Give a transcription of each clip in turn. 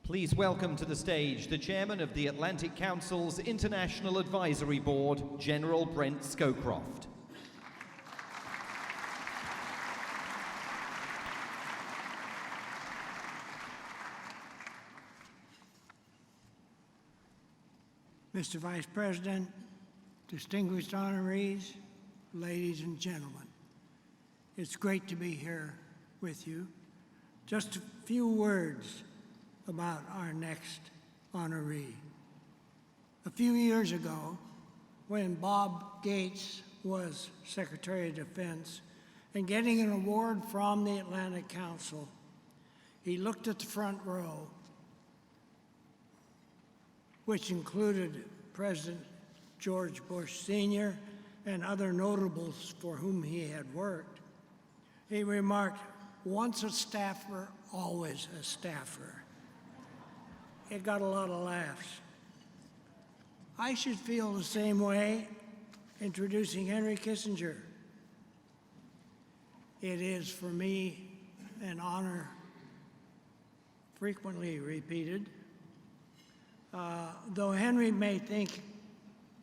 Please welcome to the stage the chairman of the Atlantic Council's International Advisory Board, General Brent Scowcroft. Mr. Vice President, distinguished honorees, ladies and gentlemen, it's great to be here with you. Just a few words about our next honoree. A few years ago, when Bob Gates was Secretary of Defense and getting an award from the Atlantic Council, he looked at the front row, which included President George Bush Sr. and other notables for whom he had worked. He remarked, "Once a staffer, always a staffer." It got a lot of laughs. I should feel the same way introducing Henry Kissinger. It is for me an honor frequently repeated. Though Henry may think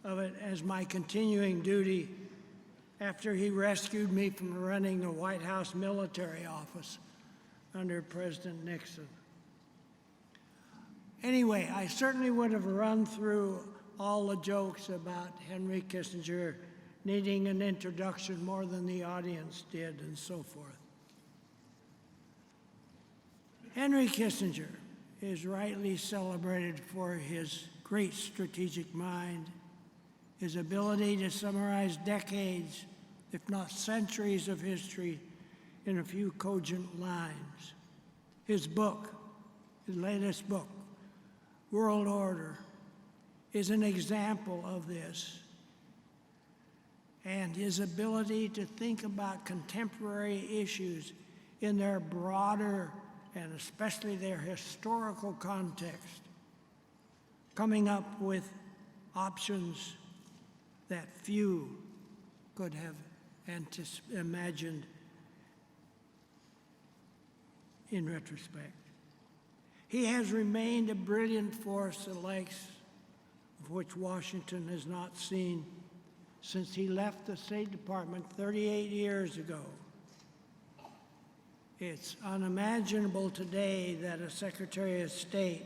of it as my continuing duty after he rescued me from running the White House military office under President Nixon. Anyway, I certainly would have run through all the jokes about Henry Kissinger needing an introduction more than the audience did and so forth. Henry Kissinger is rightly celebrated for his great strategic mind, his ability to summarize decades, if not centuries of history in a few cogent lines. His book, his latest book, World Order, is an example of this. And his ability to think about contemporary issues in their broader and especially their historical context, coming up with options that few could have imagined in retrospect. He has remained a brilliant force, the likes of which Washington has not seen since he left the State Department 38 years ago. It's unimaginable today that a Secretary of State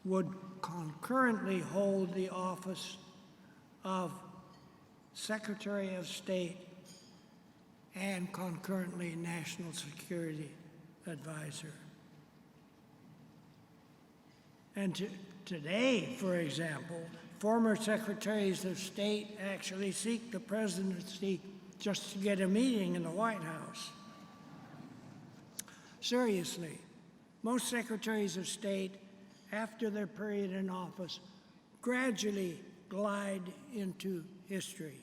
would concurrently hold the office of Secretary of State and concurrently National Security Advisor. And today, for example, former Secretaries of State actually seek the presidency just to get a meeting in the White House. Seriously, most Secretaries of State, after their period in office, gradually glide into history.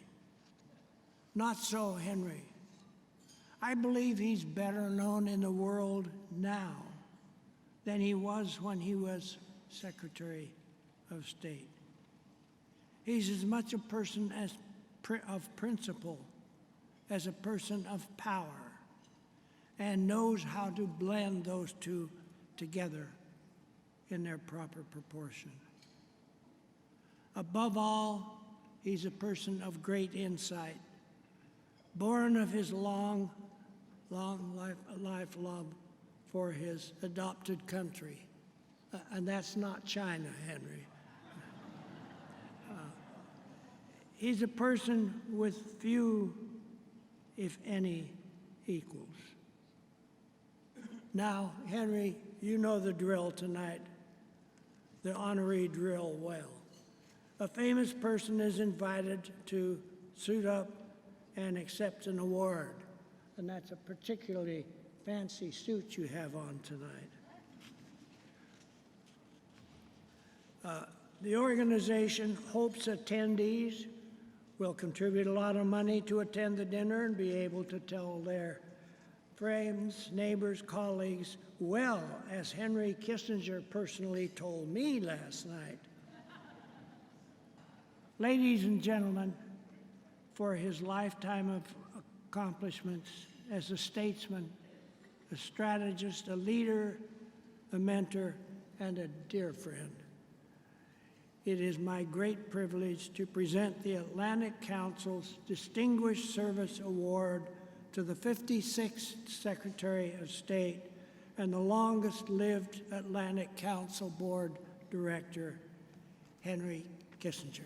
Not so Henry. I believe he's better known in the world now than he was when he was Secretary of State. He's as much a person of principle as a person of power, and knows how to blend those two together in their proper proportion. Above all, he's a person of great insight, born of his long life love for his adopted country. And that's not China, Henry. He's a person with few, if any, equals. Now, Henry, you know the drill tonight, the honoree drill well. A famous person is invited to suit up and accept an award, and that's a particularly fancy suit you have on tonight. The organization hopes attendees will contribute a lot of money to attend the dinner and be able to tell their friends, neighbors, colleagues, well, as Henry Kissinger personally told me last night. Ladies and gentlemen, for his lifetime of accomplishments as a statesman, a strategist, a leader, a mentor, and a dear friend. It is my great privilege to present the Atlantic Council's Distinguished Service Award to the 56th Secretary of State and the longest-lived Atlantic Council Board Director, Henry Kissinger.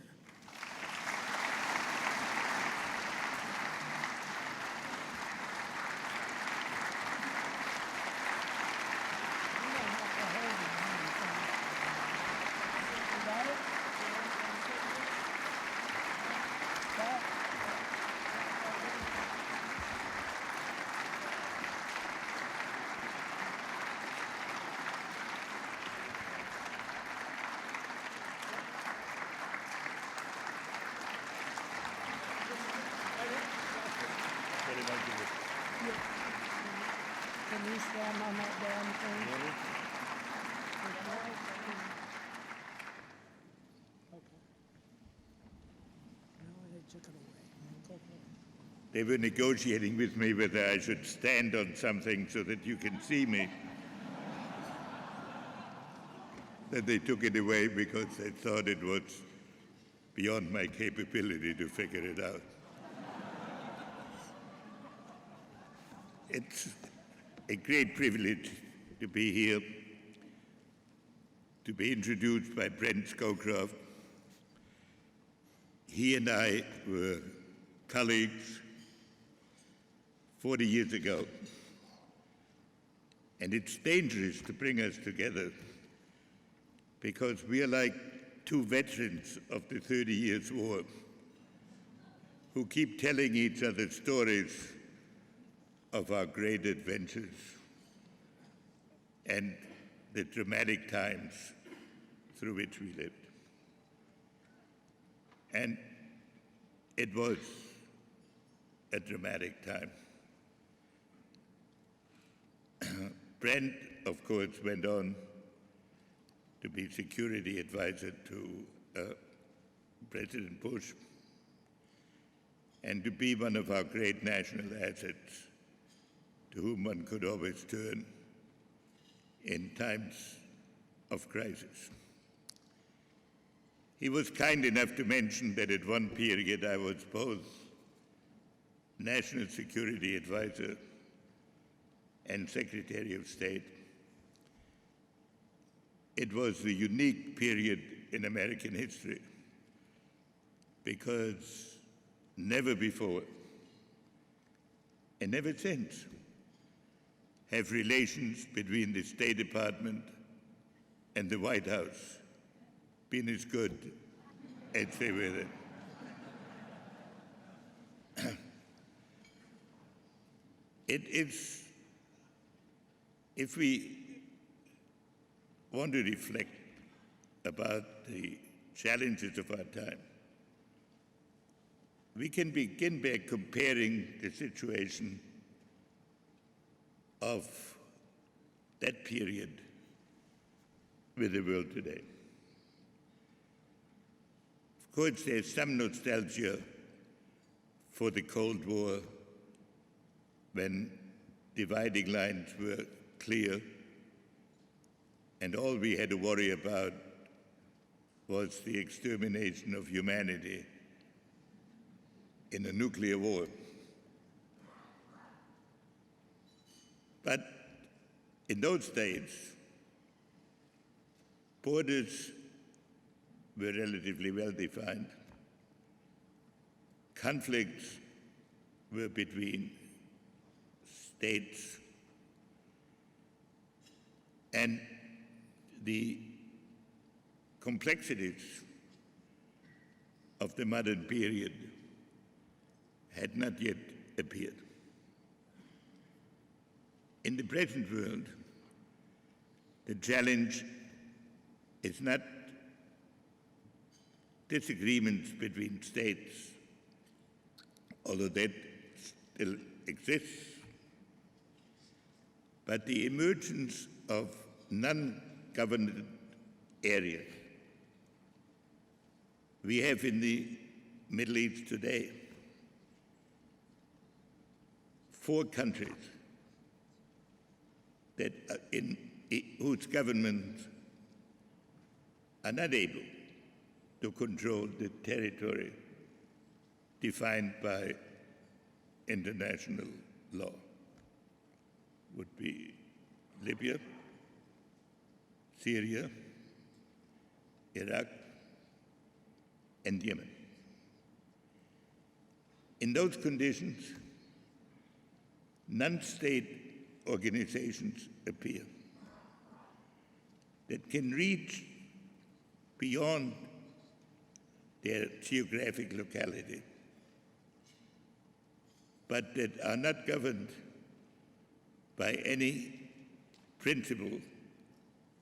Can you stand on that damn thing? Okay. No, they took it away. They were negotiating with me whether I should stand on something so that you can see me. Then they took it away because they thought it was beyond my capability to figure it out. It's a great privilege to be here, to be introduced by Brent Scowcroft. He and I were colleagues 40 years ago, and it's dangerous to bring us together because we are like two veterans of the 30 Years' War who keep telling each other stories of our great adventures and the dramatic times through which we lived. And it was a dramatic time. Brent, of course, went on to be security advisor to President Bush and to be one of our great national assets to whom one could always turn in times of crisis. He was kind enough to mention that at one period I was both National Security Advisor and Secretary of State. It was a unique period in American history because never before and never since have relations between the State Department and the White House been as good as they were then. It is, if we want to reflect about the challenges of our time, we can begin by comparing the situation of that period with the world today. Of course, there's some nostalgia for the Cold War when dividing lines were clear and all we had to worry about was the extermination of humanity in a nuclear war. But in those days, borders were relatively well defined. Conflicts were between states, and the complexities of the modern period had not yet appeared. In the present world, the challenge is not disagreements between states, although that still exists, but the emergence of non-governed areas. We have in the Middle East today 4 countries that are in whose governments are not able to control the territory defined by international law. Would be Libya, Syria, Iraq, and Yemen. In those conditions, non-state organizations appear that can reach beyond their geographic locality, but that are not governed by any principle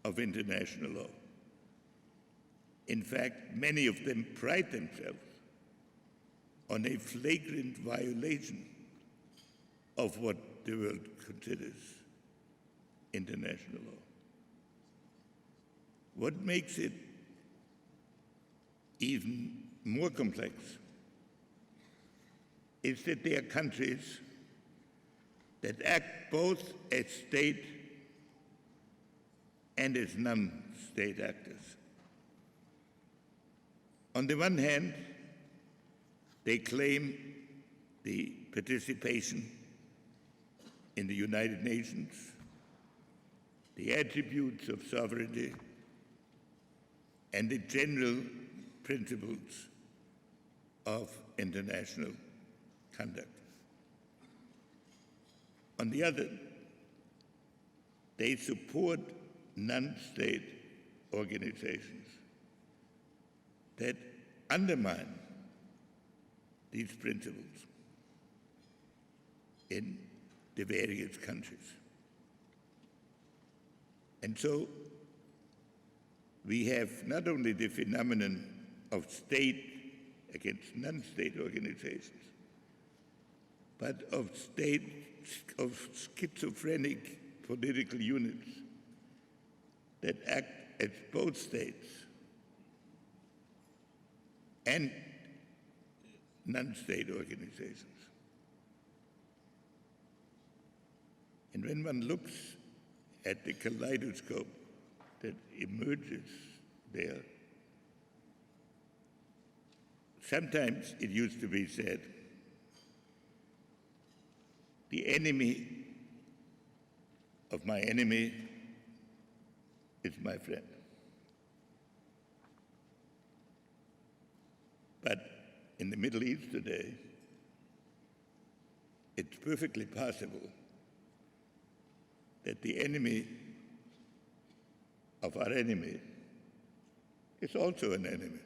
of international law. In fact, many of them pride themselves on a flagrant violation of what the world considers international law. What makes it even more complex is that they are countries that act both as state and as non-state actors. On the one hand, they claim the participation in the United Nations, the attributes of sovereignty, and the general principles of international conduct. On the other, they support non-state organizations that undermine these principles in the various countries. And so we have not only the phenomenon of state against non-state organizations, but of schizophrenic political units that act as both states and non-state organizations. And when one looks at the kaleidoscope that emerges there, sometimes it used to be said, the enemy of my enemy is my friend. But in the Middle East today, it's perfectly possible that the enemy of our enemy is also an enemy.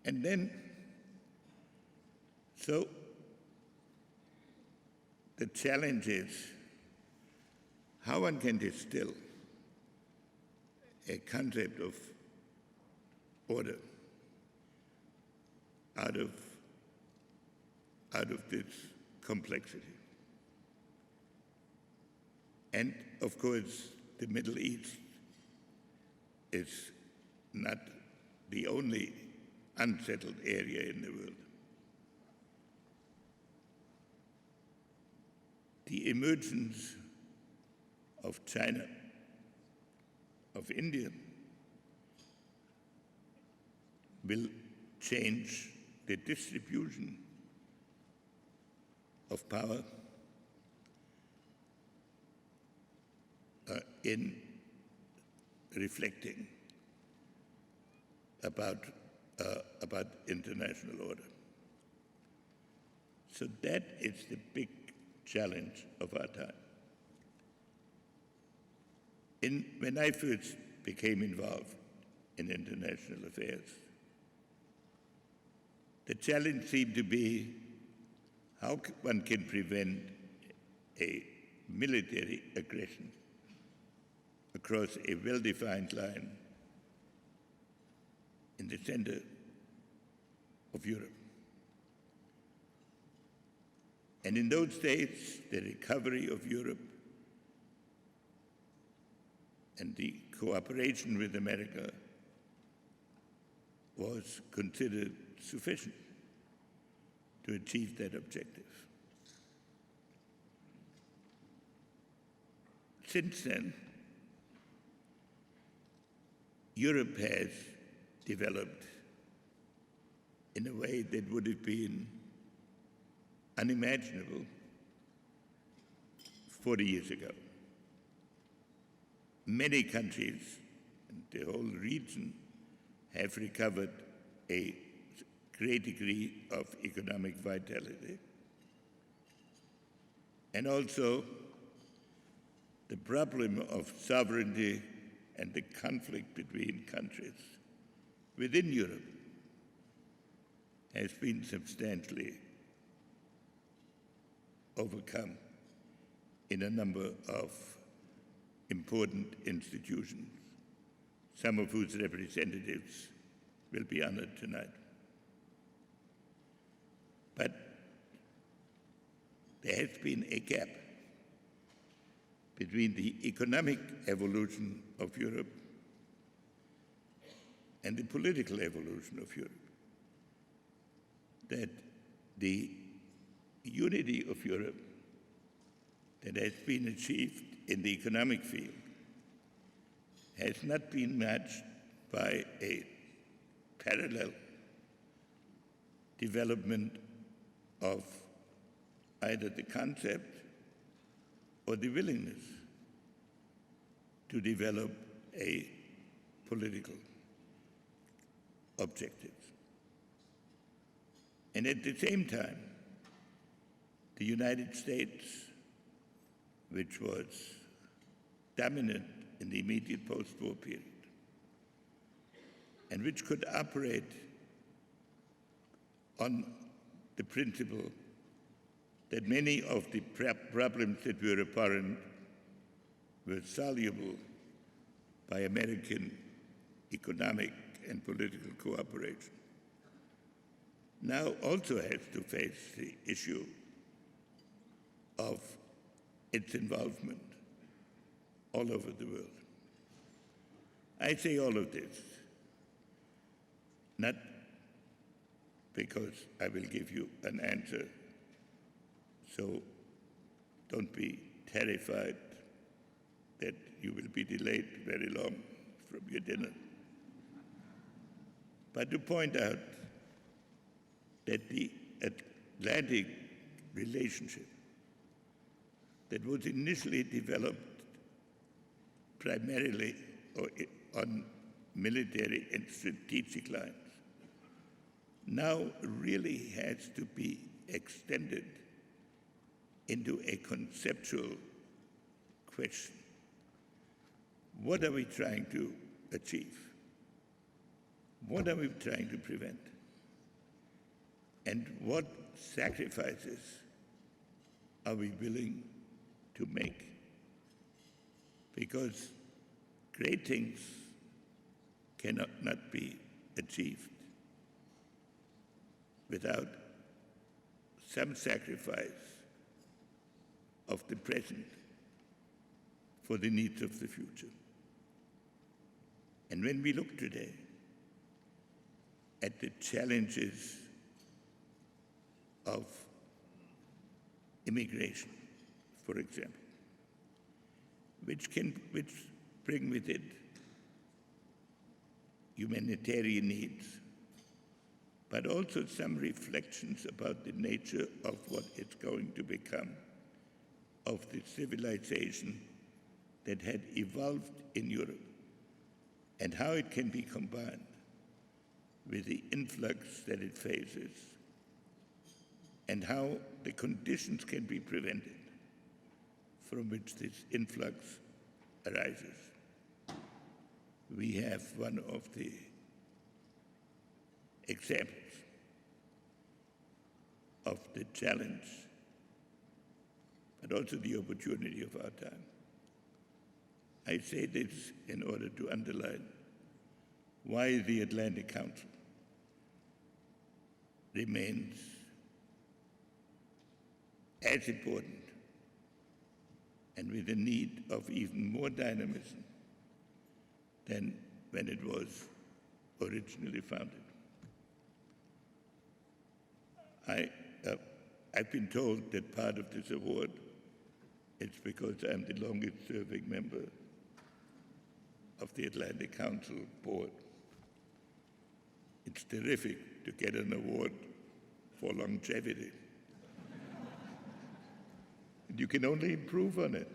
And then, so the challenge is how one can distill a concept of order out of this complexity. And of course, the Middle East is not the only unsettled area in the world. The emergence of China, of India, will change the distribution of power in reflecting about international order. So that is the big challenge of our time. When I first became involved in international affairs, the challenge seemed to be how one can prevent a military aggression across a well-defined line in the center of Europe. And in those days, the recovery of Europe and the cooperation with America was considered sufficient to achieve that objective. since then, Europe has developed in a way that would have been unimaginable 40 years ago. Many countries and the whole region have recovered a great degree of economic vitality. And also, the problem of sovereignty and the conflict between countries within Europe has been substantially overcome in a number of important institutions, some of whose representatives will be honored tonight. But there has been a gap between the economic evolution of Europe and the political evolution of Europe, that the unity of Europe that has been achieved in the economic field has not been matched by a parallel development of either the concept or the willingness to develop a political objective. And at the same time, the United States, which was dominant in the immediate post-war period, and which could operate on the principle that many of the problems that were apparent were soluble by American economic and political cooperation, now also has to face the issue of its involvement all over the world. I say all of this not because I will give you an answer, so don't be terrified that you will be delayed very long from your dinner, but to point out that the Atlantic relationship that was initially developed primarily on military and strategic lines now really has to be extended into a conceptual question. What are we trying to achieve? What are we trying to prevent? And what sacrifices are we willing to make? Because great things cannot not be achieved without some sacrifice of the present for the needs of the future. And when we look today at the challenges of immigration, for example, which bring with it humanitarian needs, but also some reflections about the nature of what it's going to become of the civilization that had evolved in Europe and how it can be combined with the influx that it faces and how the conditions can be prevented from which this influx arises. We have one of the examples of the challenge, but also the opportunity of our time. I say this in order to underline why the Atlantic Council remains as important and with a need of even more dynamism than when it was originally founded. I've been told that part of this award it's because I'm the longest serving member of the Atlantic Council Board. It's terrific to get an award for longevity. And you can only improve on it.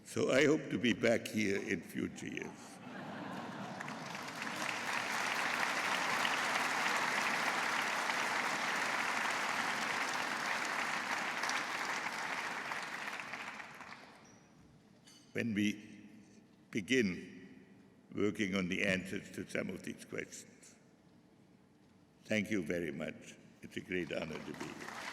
So I hope to be back here in future years. When we begin working on the answers to some of these questions. Thank you very much. It's a great honor to be here.